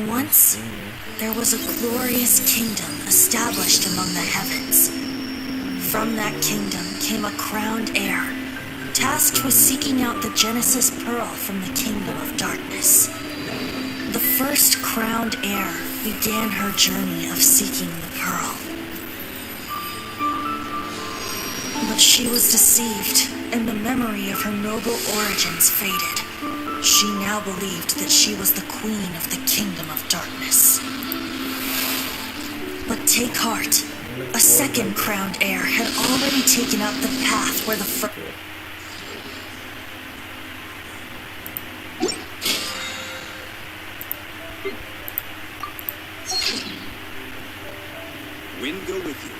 Once, there was a glorious kingdom established among the heavens. From that kingdom came a crowned heir, tasked with seeking out the Genesis Pearl from the kingdom of darkness. The first crowned heir began her journey of seeking the pearl. But she was deceived, and the memory of her noble origins faded. She now believed that she was the queen of the kingdom of darkness. But take heart. A second crowned heir had already taken up the path where the first... Wind go with you.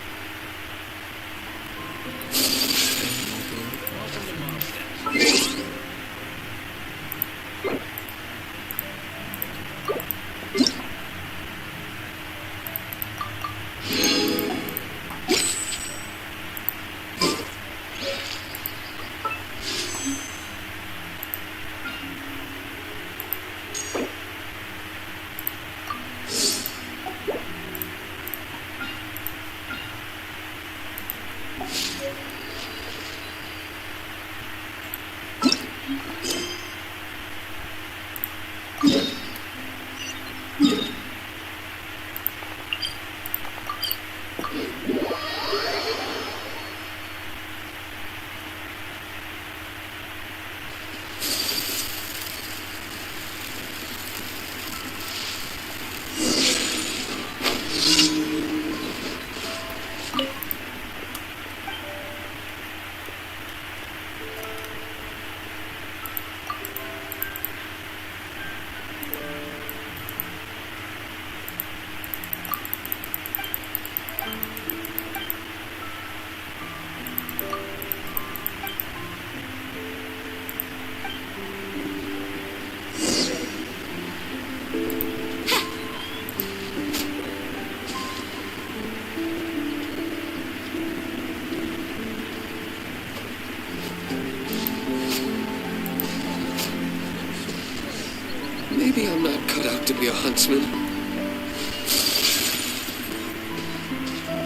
Maybe I'm not cut out to be a huntsman.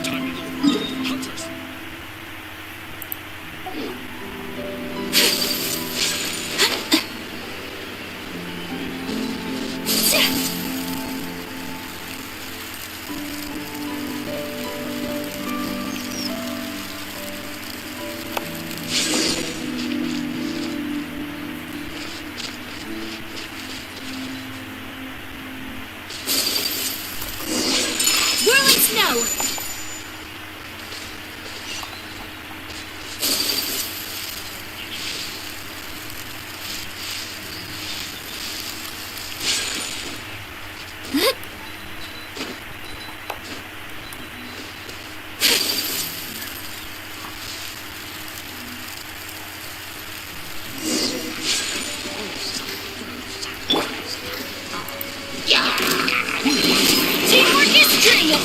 Time to go. Hunters.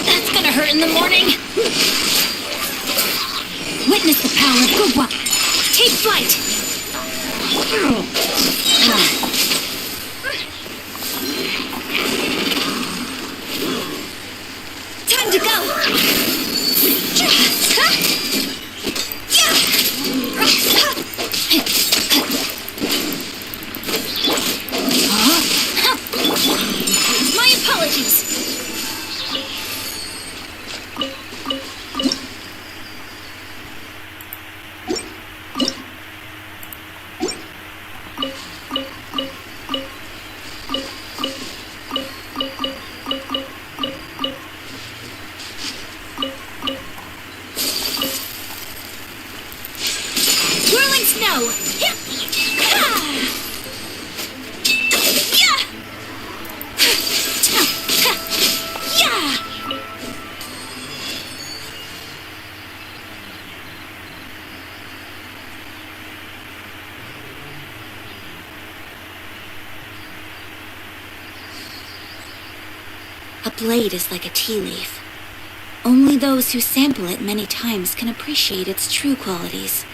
That's gonna hurt in the morning. Witness the power of good luck. Take flight. Time to go. My apologies. Swirling snow! A blade is like a tea leaf. Only those who sample it many times can appreciate its true qualities.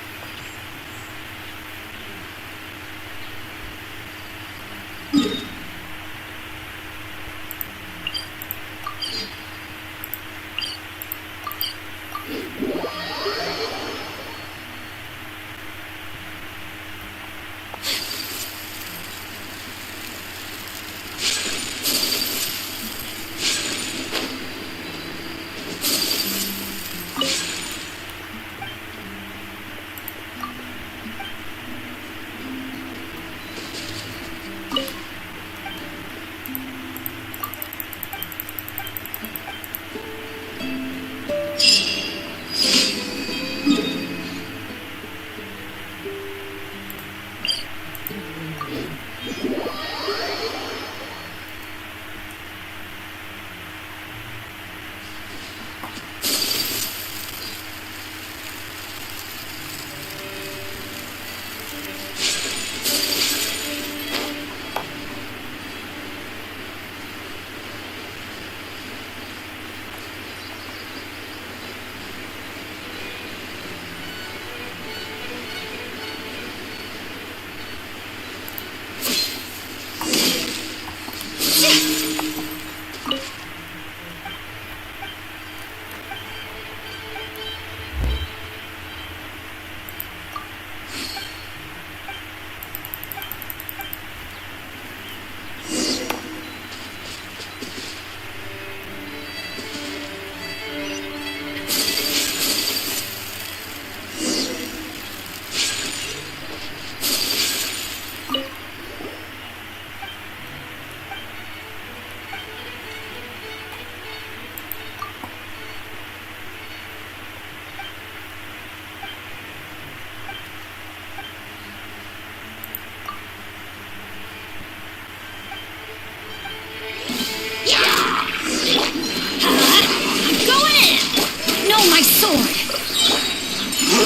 sword!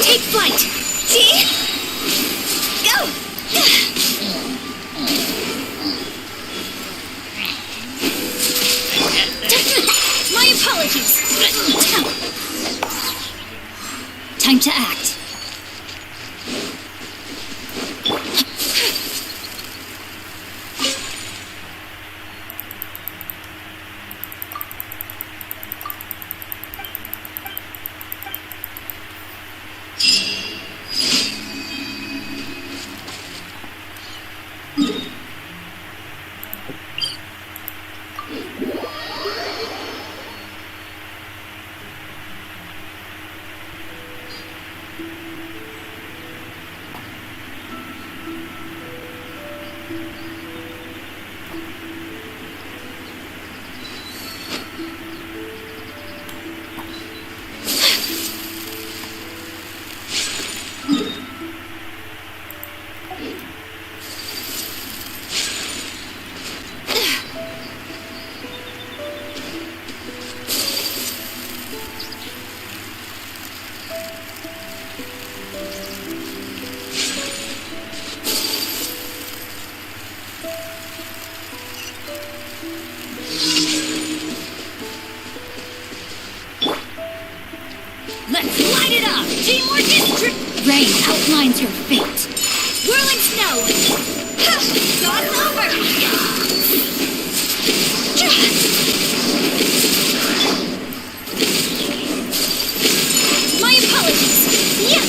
Take flight! See? Go! My apologies! Time to act. Let's light it up! Teamwork is Rain outlines your fate. Whirling snow! God's over! My apologies! Yeah!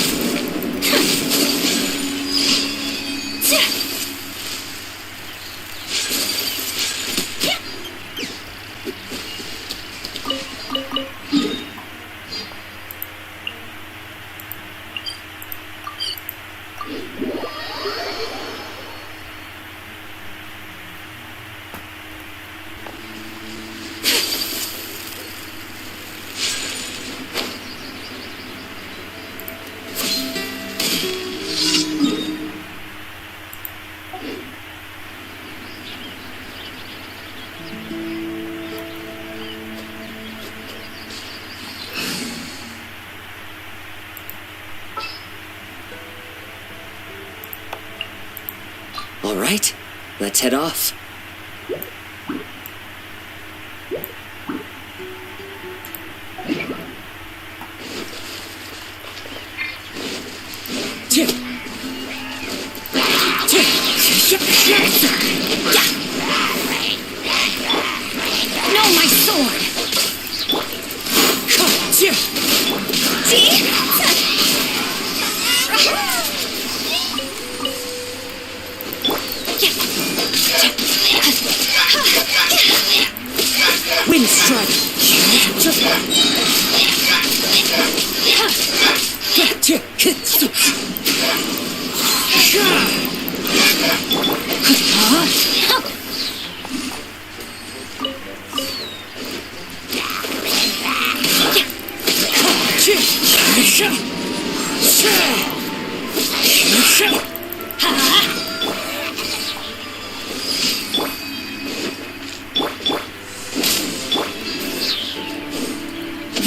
All right, let's head off. No, my sword! See? Wind strike!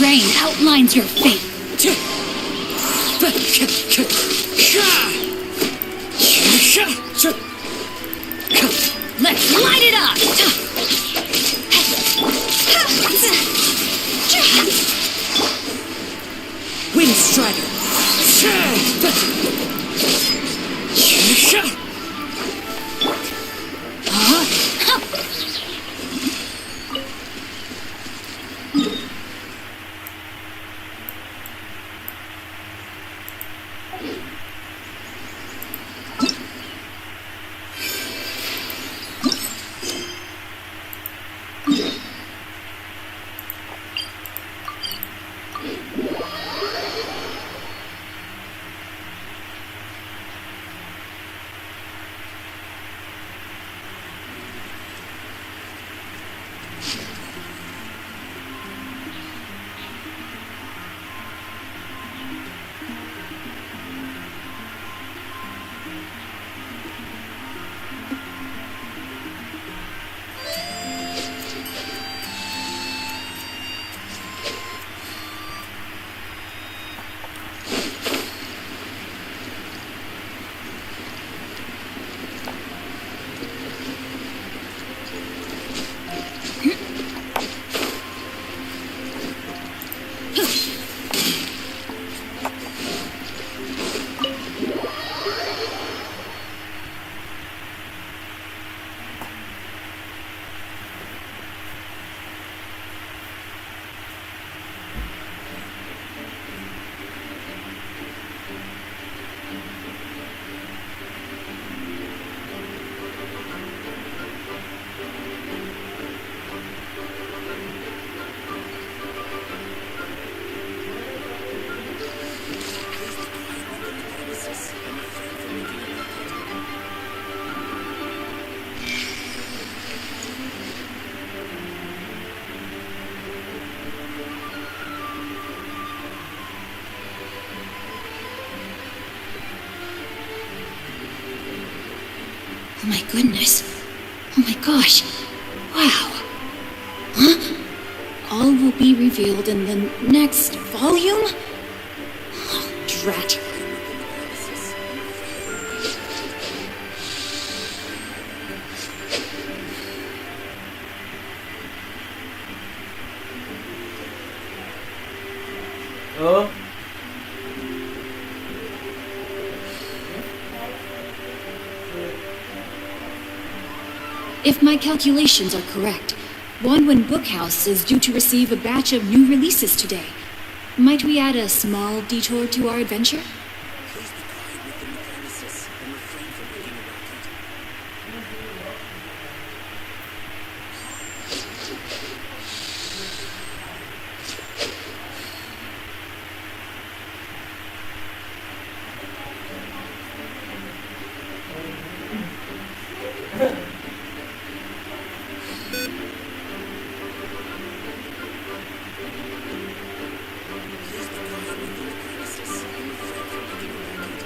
Rain outlines your fate. Let's light it up! Wind strider! Oh my goodness. Oh my gosh. Wow. Huh? All will be revealed in the next volume? Oh, drat. Oh. If my calculations are correct, Wanwan Bookhouse is due to receive a batch of new releases today. Might we add a small detour to our adventure? Please be quiet within the premises and refrain from making a racket. Please be quiet within the premises and refrain from making a racket.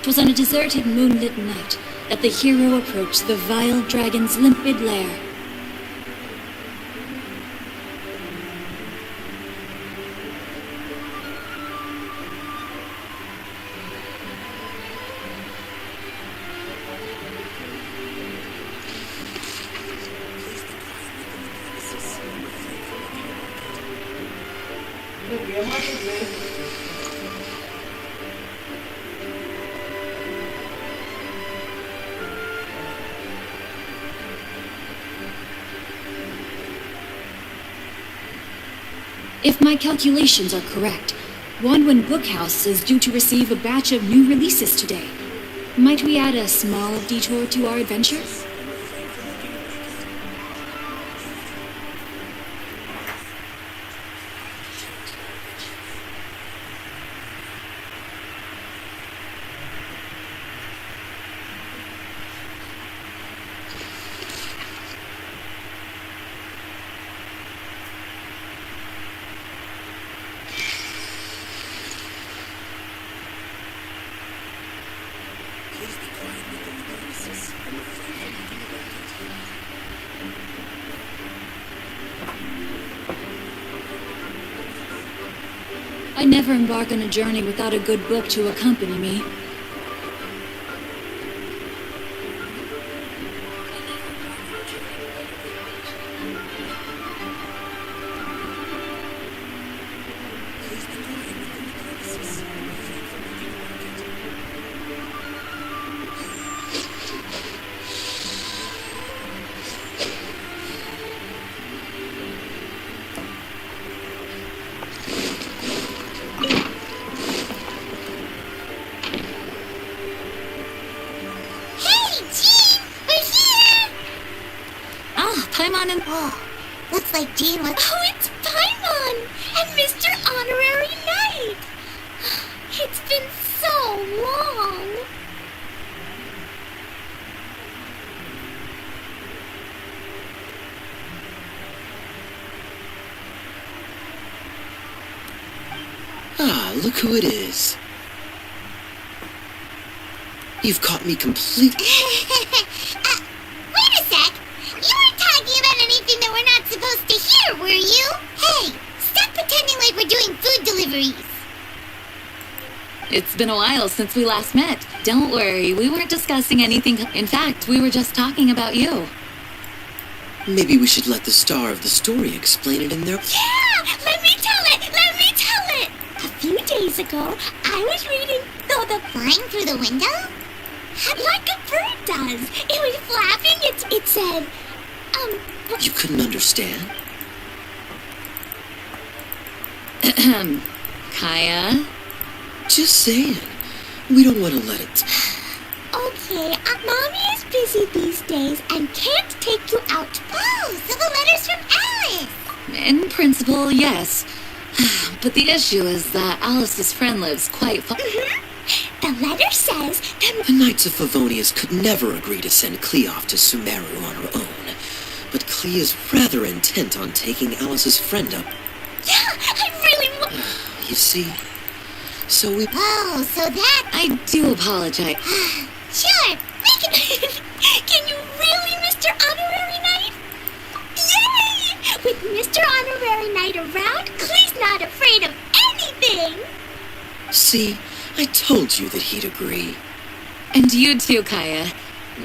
'Twas on a deserted moonlit night that the hero approached the vile dragon's limpid lair. Please be quiet within the premises and refrain from making a racket. If my calculations are correct, Wanwan Bookhouse is due to receive a batch of new releases today. Might we add a small detour to our adventure? Please be quiet within the premises and refrain from making a racket. I never embark on a journey without a good book to accompany me. Please be quiet within the premises and refrain from making a racket. Hey, Jean! We're here! Ah, Paimon and... Oh, looks like Jean was... Oh, it's Paimon! And Mr. Honorary Knight! It's been so long! Ah, look who it is. You've caught me completely. Wait a sec! You weren't talking about anything that we're not supposed to hear, were you? Hey, stop pretending like we're doing food deliveries! It's been a while since we last met. Don't worry, we weren't discussing anything. In fact, we were just talking about you. Maybe we should let the star of the story explain it in their. Yeah! Let me tell it! Let me tell it! A few days ago, I was reading the flying through the window? Like a bird does. It was flapping. It said, You couldn't understand? Kaya? Just saying. We don't want to let it. okay, Mommy is busy these days and can't take you out. Oh, so the letter's from Alice. In principle, yes. But the issue is that Alice's friend lives quite far. The letter says that... The Knights of Favonius could never agree to send Clea off to Sumeru on her own. But Clea is rather intent on taking Alice's friend up. Yeah, I really want... You see, So we... Oh, so that... I do apologize. Sure, make it... Can you really, Mr. Honorary Knight? Yay! With Mr. Honorary Knight around, Clee's not afraid of anything! See, I told you that he'd agree. And you too, Kaya.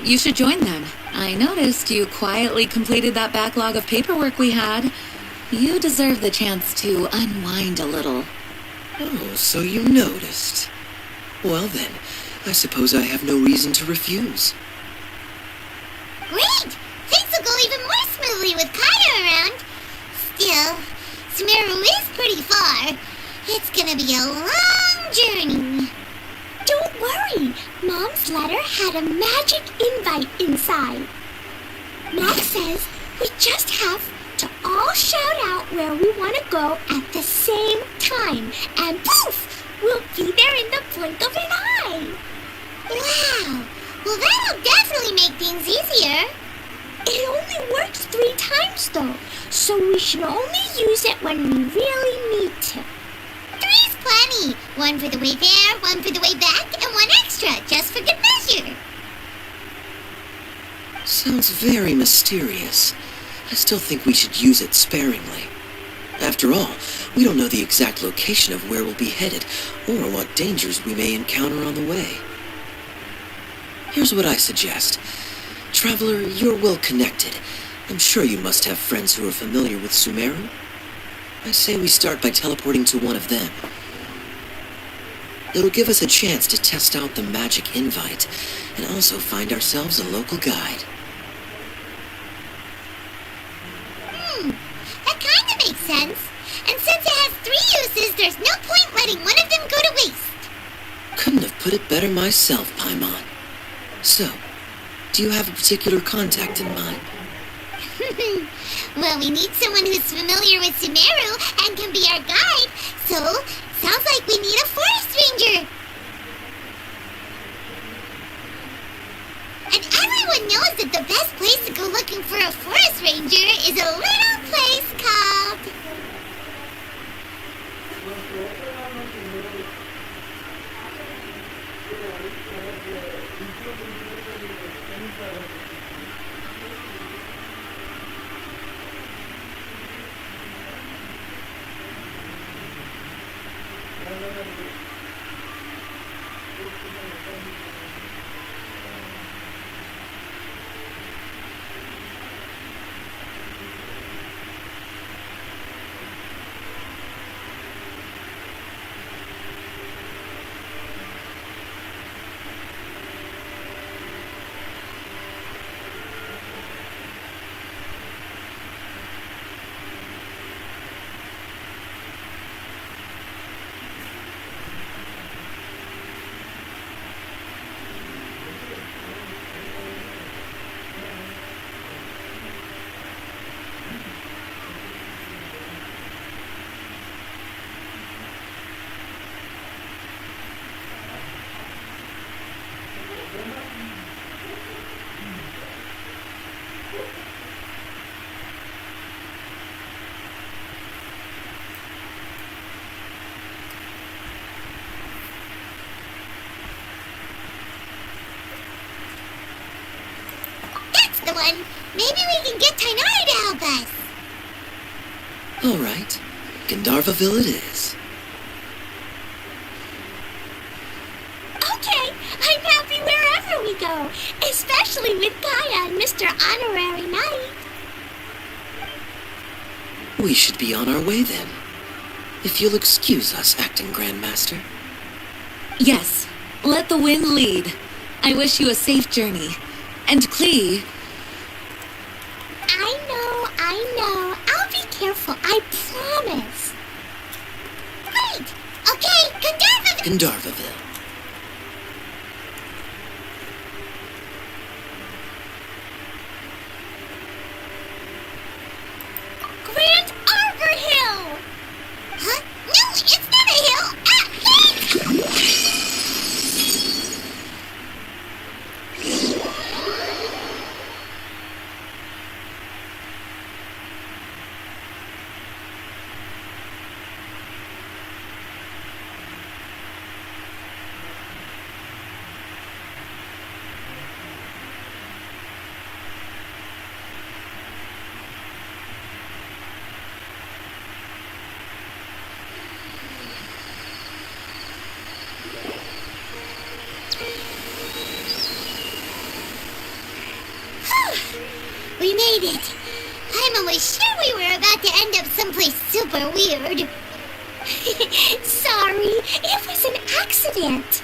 You should join them. I noticed you quietly completed that backlog of paperwork we had. You deserve the chance to unwind a little. Oh, so you noticed. Well then, I suppose I have no reason to refuse. Great! Things will go even more smoothly with Kaya around. Still, Sumeru is pretty far. It's gonna be a long journey. Don't worry. Mom's letter had a magic invite inside. Mom says we just have to all shout out where we want to go at the same time. And poof! We'll be there in the blink of an eye. Wow! Well, that'll definitely make things easier. It only works 3 times, though, so we should only use it when we really need to. 3's plenty. 1 for the way there, 1 for the way back, and 1 extra, just for good measure. Sounds very mysterious. I still think we should use it sparingly. After all, we don't know the exact location of where we'll be headed, or what dangers we may encounter on the way. Here's what I suggest. Traveler, you're well connected. I'm sure you must have friends who are familiar with Sumeru. I say we start by teleporting to one of them. It'll give us a chance to test out the magic invite, and also find ourselves a local guide. That kind of makes sense. And since it has 3 uses, there's no point letting one of them go to waste. Couldn't have put it better myself, Paimon. So, do you have a particular contact in mind? Well, we need someone who's familiar with Sumeru and can be our guide, so sounds like we need a forest ranger. And everyone knows that the best place to go looking for a forest ranger is a little place called... That's the one. Maybe we can get Tainari to help us. All right, Gandharvaville it is. Okay, I'm happy wherever we go, especially with Kaya and Mr. Honorary Knight. We should be on our way then. If you'll excuse us, Acting Grandmaster. Yes, let the wind lead. I wish you a safe journey. And Klee, I know. I'll be careful, I promise. Great! Okay, Gandharva... Gandharvaville. Grand Arbor Hill! Huh? No, it's not a hill! Ah! We made it. I'm almost sure we were about to end up someplace super weird. Sorry, it was an accident.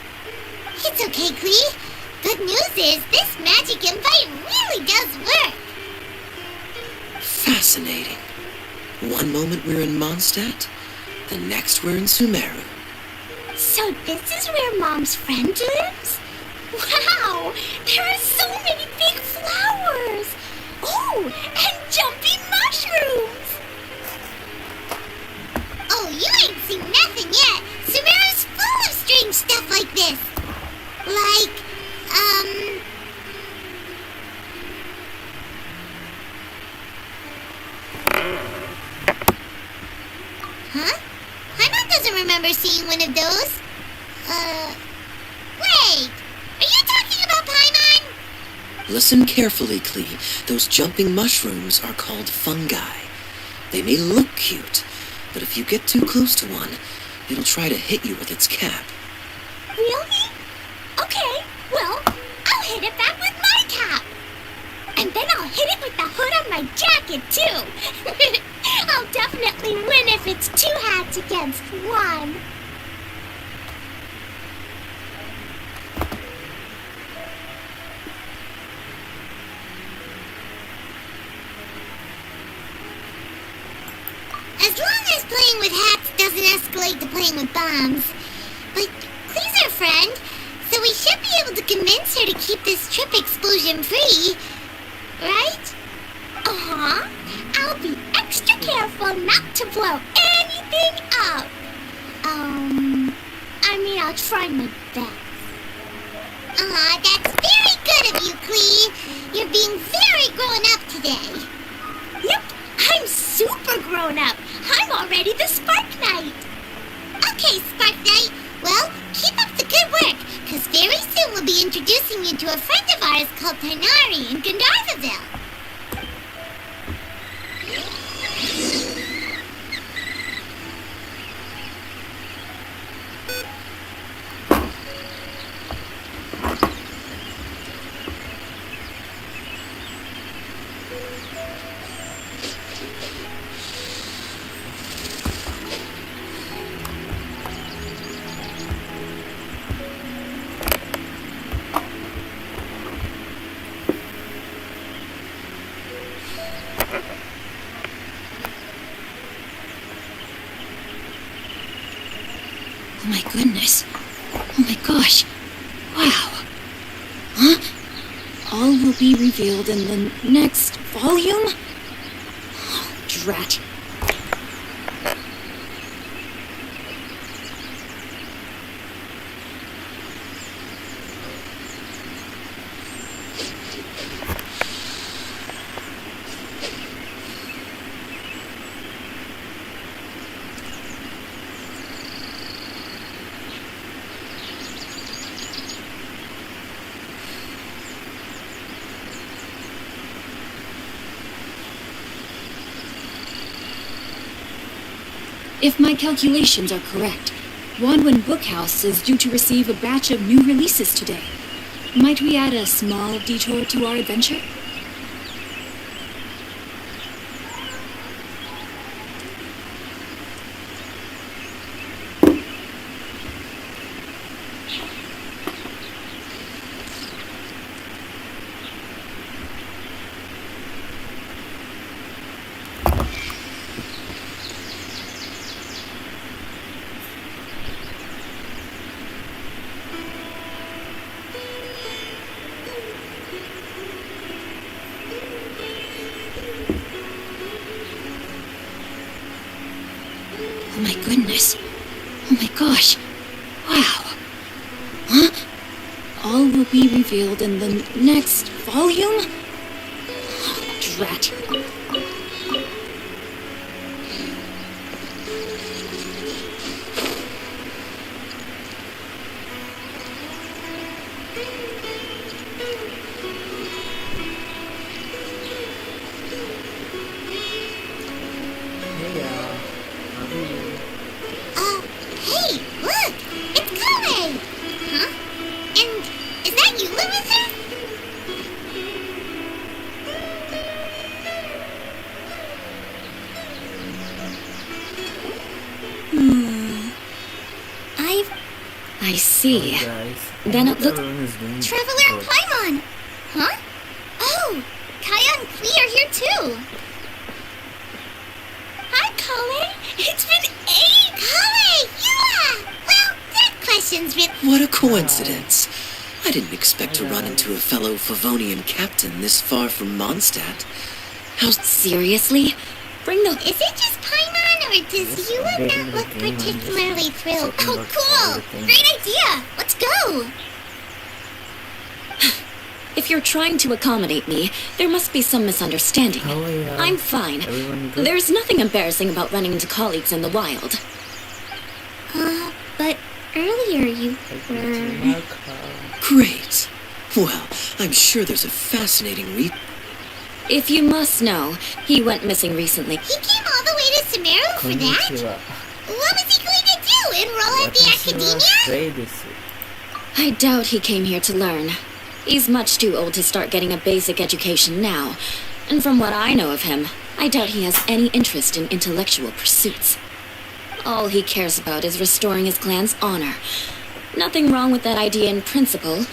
It's okay, Clee. Good news is this magic invite really does work. Fascinating. One moment we're in Mondstadt, the next we're in Sumeru. So this is where Mom's friend lives? Wow, there are so many big flowers. Oh, and jumping mushrooms. Oh, you ain't seen nothing yet. Sumeru's full of strange stuff like this. Like, Huh? Paimon doesn't remember seeing one of those. Wait! Are you talking about Paimon? Listen carefully, Clee. Those jumping mushrooms are called fungi. They may look cute, but if you get too close to one, it'll try to hit you with its cap. Really? Okay, well, I'll hit it back with my cap. And then I'll hit it with the hood on my jacket, too. I'll definitely win if it's 2 hats against 1. As long as playing with hats doesn't escalate to playing with bombs. But Clee's our friend, so we should be able to convince her to keep this trip explosion-free. Right? Uh-huh. I'll be extra careful not to blow anything up. I'll try my best. That's very good of you, Clee. You're being very grown up today. Yep, I'm super grown up. I'm already the Spark Knight. Okay, Spark Knight. Well, keep up the good work, because very soon we'll be introducing you to a friend of ours called Tainari in Gandharvaville. Oh my goodness. Oh my gosh. Wow. Huh? All will be revealed in the next volume? Oh, drat. If my calculations are correct, Wanwan Bookhouse is due to receive a batch of new releases today. Might we add a small detour to our adventure? Oh my goodness. Oh my gosh. Wow. Huh? All will be revealed in the next volume? Oh, drat. Hey, look! It's coming! Huh? And is that you, Louisa? I see. Guys, Then it look- everyone is doing Traveler good. Paimon! Huh? Oh, Kaya and Klee are here too. Hi, Kale. It's been ages. Kale, yeah. Well, that question's been... What a coincidence. I didn't expect to run into a fellow Favonian captain this far from Mondstadt. How's... Seriously? Bring the... Is it just Paimon, or does Eula not look particularly thrilled? Oh, cool. Great idea. Let's go. If you're trying to accommodate me, there must be some misunderstanding. Oh, yeah. I'm fine. Everyone good? There's nothing embarrassing about running into colleagues in the wild. But earlier you were... Great. Well, I'm sure there's a fascinating If you must know, he went missing recently. He came all the way to Sumeru for that? Konnichiwa. What was he going to do? Enroll at the 私は academia? スレイです。 I doubt he came here to learn. He's much too old to start getting a basic education now. And from what I know of him, I doubt he has any interest in intellectual pursuits. All he cares about is restoring his clan's honor. Nothing wrong with that idea in principle,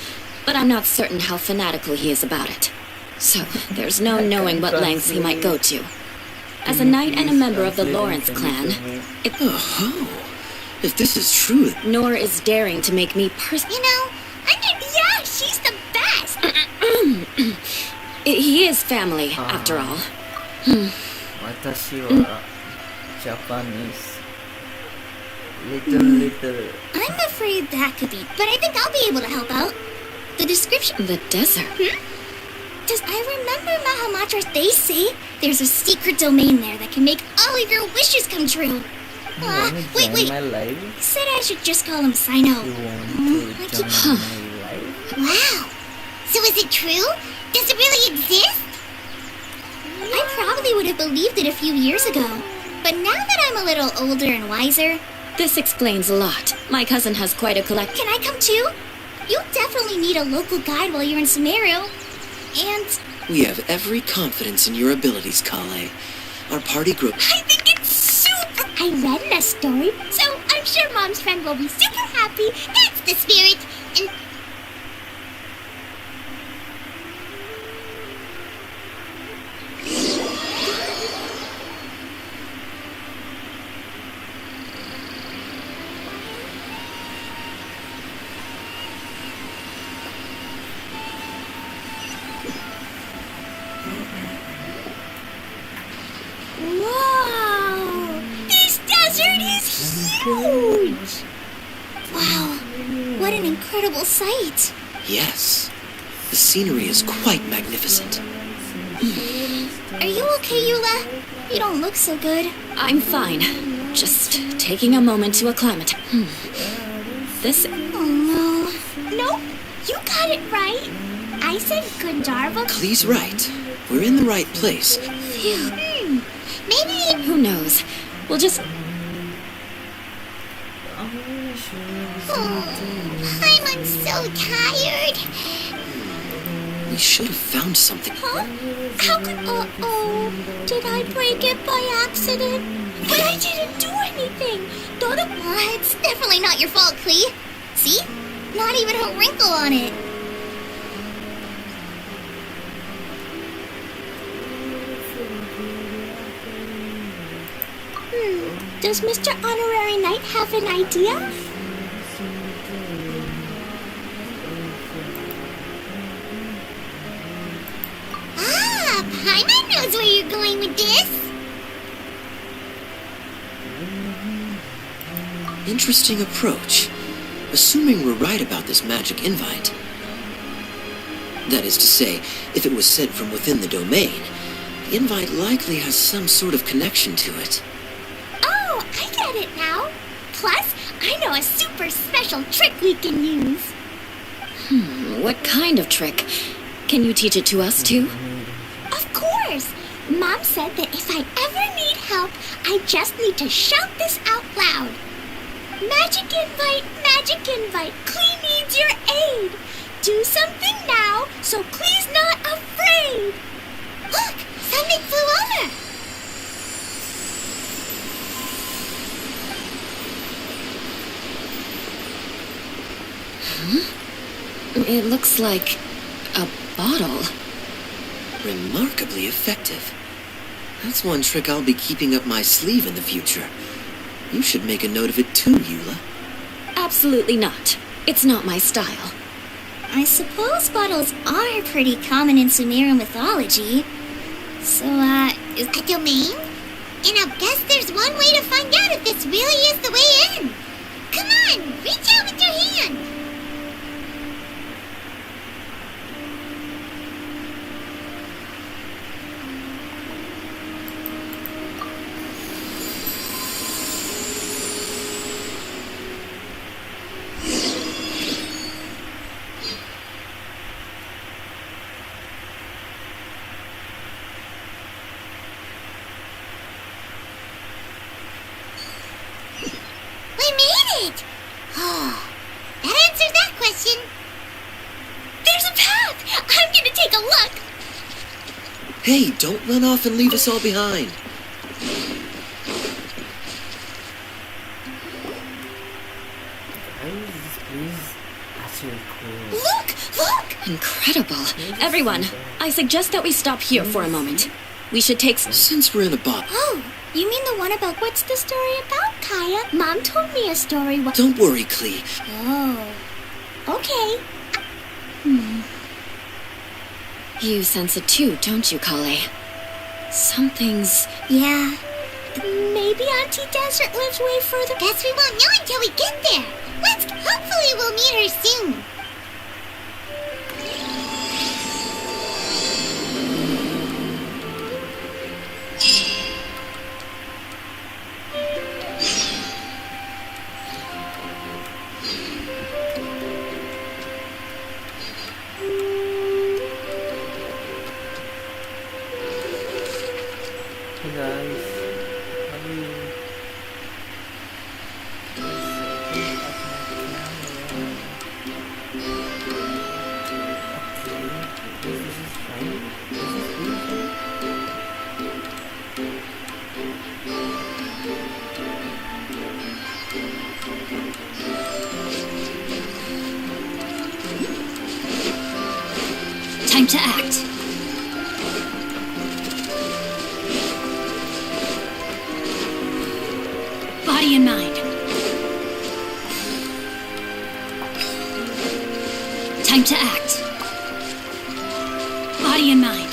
but I'm not certain how fanatical he is about it. So, there's no knowing what lengths he might go to. As a knight and a member of the Lawrence clan, Oh, if this is true, nor is daring to make me You know, yeah, she's the best. He is family, after all. 私はジャパニーズ。Little. I'm afraid that could be, but I think I'll be able to help out. The description... The desert. Does I remember Mahamatras, they say there's a secret domain there that can make all of your wishes come true. You wanna join Wait. my life? Said I should just call him Sino. You want I to keep- join my life? Wow. So is it true? Does it really exist? I probably would have believed it a few years ago. But now that I'm a little older and wiser, This explains a lot. My cousin has quite a collection. can I come too? You'll definitely need a local guide while you're in Sumeru. And we have every confidence in your abilities, Kale. Our party group... I think it's super... I read in a story, so I'm sure Mom's friend will be super happy. That's the spirit. And whoa! This desert is huge! Wow, what an incredible sight. Yes. The scenery is quite magnificent. Are you okay, Eula? You don't look so good. I'm fine. Just taking a moment to acclimate. This... Oh no. Nope, you got it right. I said Gandharva. Klee's right. We're in the right place. Phew. Maybe... Who knows? We'll just... I'm so tired. We should have found something. Huh? How could... Uh-oh. Did I break it by accident? But I didn't do anything. It's definitely not your fault, Klee. See? Not even a wrinkle on it. Does Mr. Honorary Knight have an idea? Paimon knows where you're going with this. Interesting approach. Assuming we're right about this magic invite. That is to say, if it was sent from within the domain, the invite likely has some sort of connection to it. Oh, I get it now. Plus, I know a super special trick we can use. What kind of trick? Can you teach it to us, too? Of course. Mom said that if I ever need help, I just need to shout this out loud. Magic invite, Klee needs your aid. Do something now so Klee's not afraid. Look, something flew over. It looks like a bottle. Remarkably effective. That's one trick I'll be keeping up my sleeve in the future. You should make a note of it too, Eula. Absolutely not. It's not my style. I suppose bottles are pretty common in Sumerian mythology. So, is a domain? And I guess there's one way to find out if this really is the way in. Come on, reach out with your hand. We made it! Oh, that answers that question. There's a path! I'm gonna take a look. Hey, don't run off and leave us all behind. Guys, this place is actually cool. Look! Incredible. Everyone, I suggest that we stop here for a moment. We should take Since we're in a bottle, Oh, you mean the one about what's the story about, Kaya? Mom told me a story. don't worry, Klee. Oh, okay. You sense it too, don't you, Kale? Something's... Yeah. Maybe Auntie Desert lives way further. Guess we won't know until we get there. Hopefully we'll meet her soon. Hey guys, how are you? Okay, this is fine. This is beautiful. Time to act. Body and mind. Time to act. Body and mind.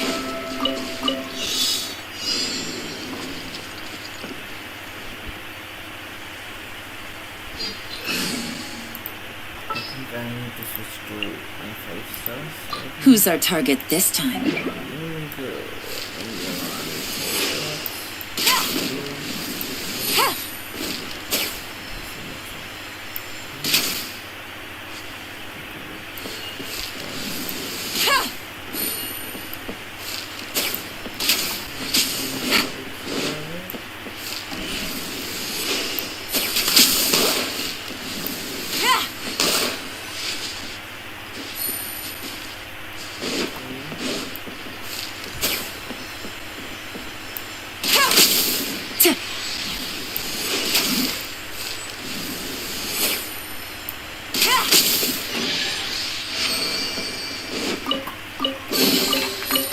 I think I need to switch to my 5 stars. Who's our target this time? Here we go.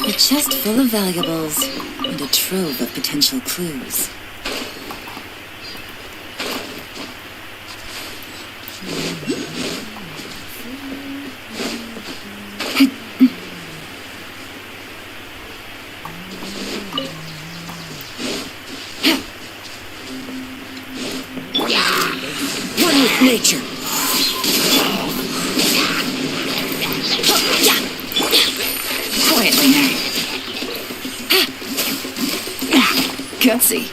A chest full of valuables and a trove of potential clues. One with nature. Quietly now. Gutsy.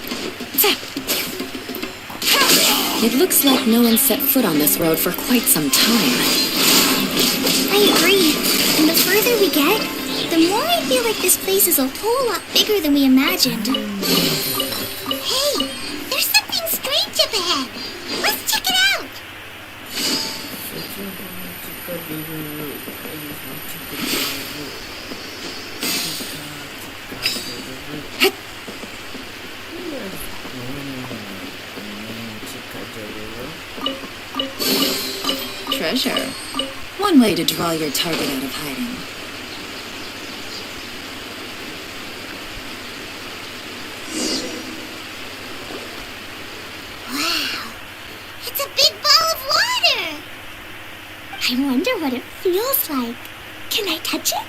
It looks like no one set foot on this road for quite some time. I agree. And the further we get, the more I feel like this place is a whole lot bigger than we imagined. Hey, there's something strange up ahead. Let's check it out. Treasure. One way to draw your target out of hiding. Wow, it's a big ball of water. I wonder what it feels like. Can I touch it?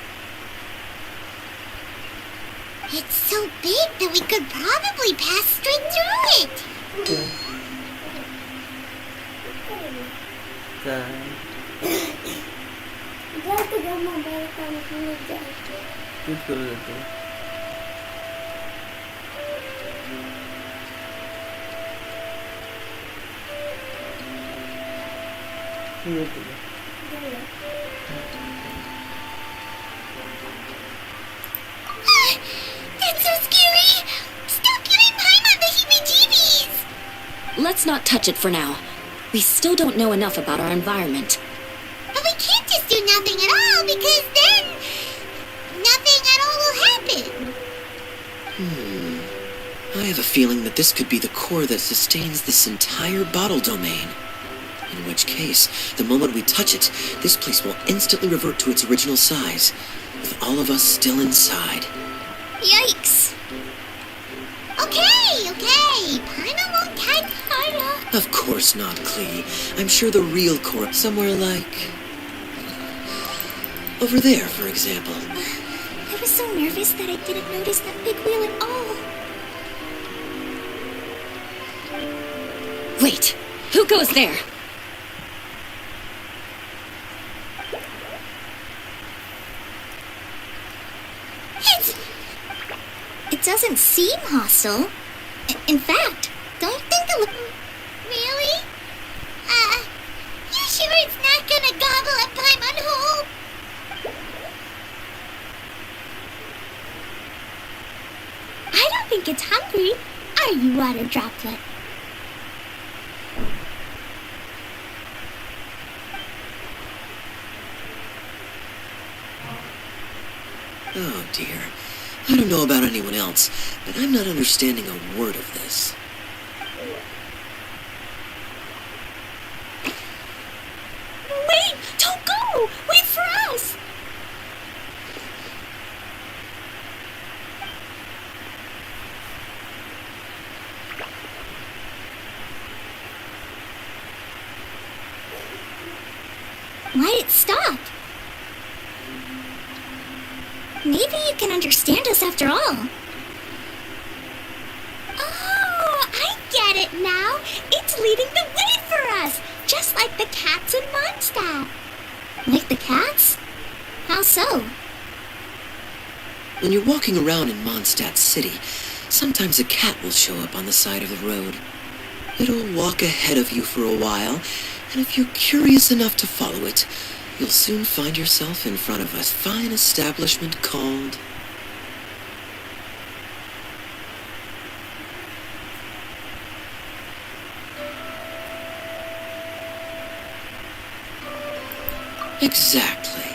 It's so big that we could probably pass straight through it. Kan. Betul itu. Iya tuh. That's so scary. Stop giving Paimon the heebie-jeebies. Let's not touch it for now. We still don't know enough about our environment. But we can't just do nothing at all because then nothing at all will happen. I have a feeling that this could be the core that sustains this entire bottle domain. In which case, the moment we touch it, this place will instantly revert to its original size, with all of us still inside. Yikes. Okay. Paimon won't catch Paimon. Of course not, Klee. I'm sure the real core somewhere like... over there, for example. I was so nervous that I didn't notice that big wheel at all. Wait, who goes there? It doesn't seem hostile. In fact, don't you think it looks... Really? You sure it's not gonna gobble up Paimon whole? I don't think it's hungry. Are you, water droplet? Oh dear. I don't know about anyone else, but I'm not understanding a word of this. Wait! Don't go! Wait for us! Why'd it stop? Maybe you can understand us after all. Oh, I get it now. It's leading the way for us, just like the cats in Mondstadt. Like the cats? How so? When you're walking around in Mondstadt City, sometimes a cat will show up on the side of the road. It'll walk ahead of you for a while, and if you're curious enough to follow it, you'll soon find yourself in front of a fine establishment called... Exactly.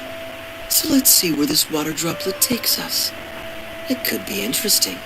So let's see where this water droplet takes us. It could be interesting.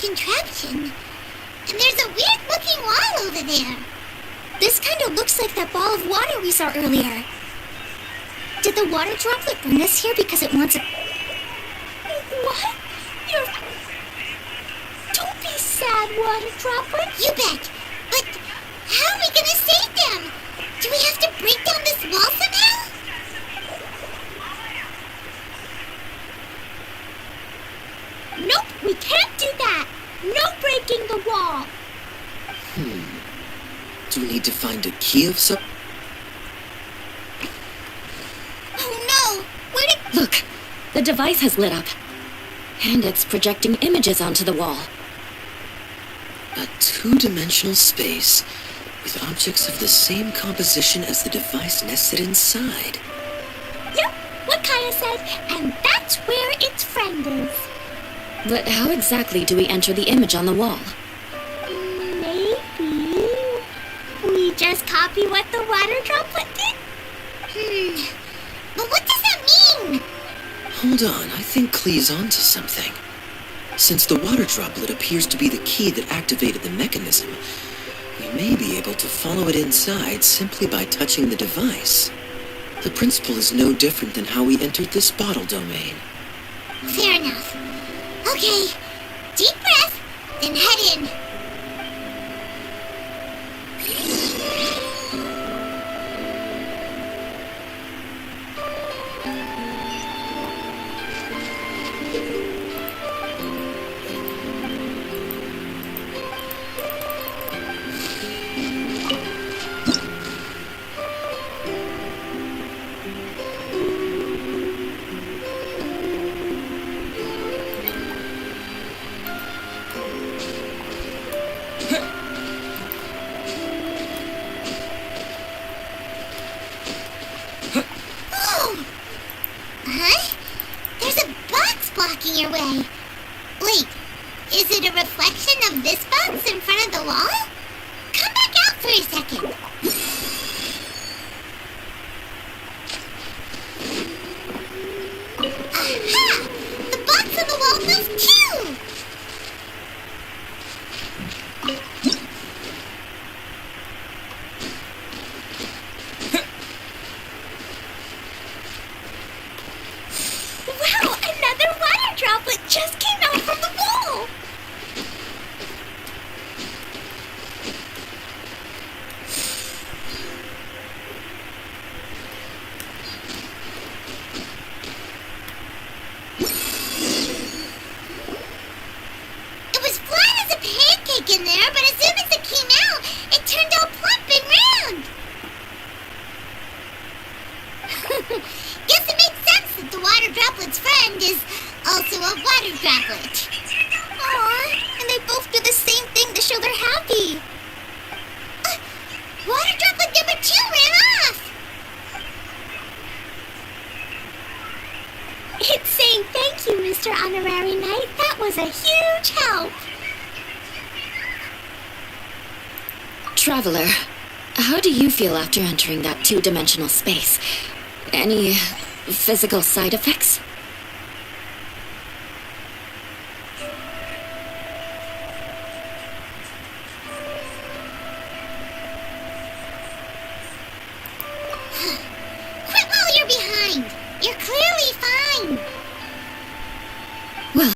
contraption. And there's a weird-looking wall over there. This kind of looks like that ball of water we saw earlier. Did the water droplet bring us here because it wants a... What? Don't be sad, water droplet. You bet. But how are we gonna save them? Do we have to break down this wall somehow? Nope, we can't do that. No breaking the wall. Do we need to find a key of some... Oh no! Where did... Look, the device has lit up. And it's projecting images onto the wall. A two-dimensional space with objects of the same composition as the device nested inside. Yep, what Kaya said, and that's where its friend is. But how exactly do we enter the image on the wall? Maybe we just copy what the water droplet did? But what does that mean? Hold on, I think Klee's onto something. Since the water droplet appears to be the key that activated the mechanism, we may be able to follow it inside simply by touching the device. The principle is no different than how we entered this bottle domain. Fair enough. Okay, deep breath, then head in. There's a box blocking your way. Wait, is it a reflection of this box in front of the wall? Come back out for a second. Aha! The box on the wall moved too! Wow, another water droplet just came out from the wall! It was flat as a pancake in there, but as soon as it came out, it turned all plump and round. Guess it makes sense that the water droplet's friend is also a water droplet. Aw, and they both do the same thing to show they're happy. Water droplet number 2 ran off. It's saying thank you, Mr. Honorary Knight. That was a huge help. Traveler, how do you feel after entering that two-dimensional space? Any physical side effects?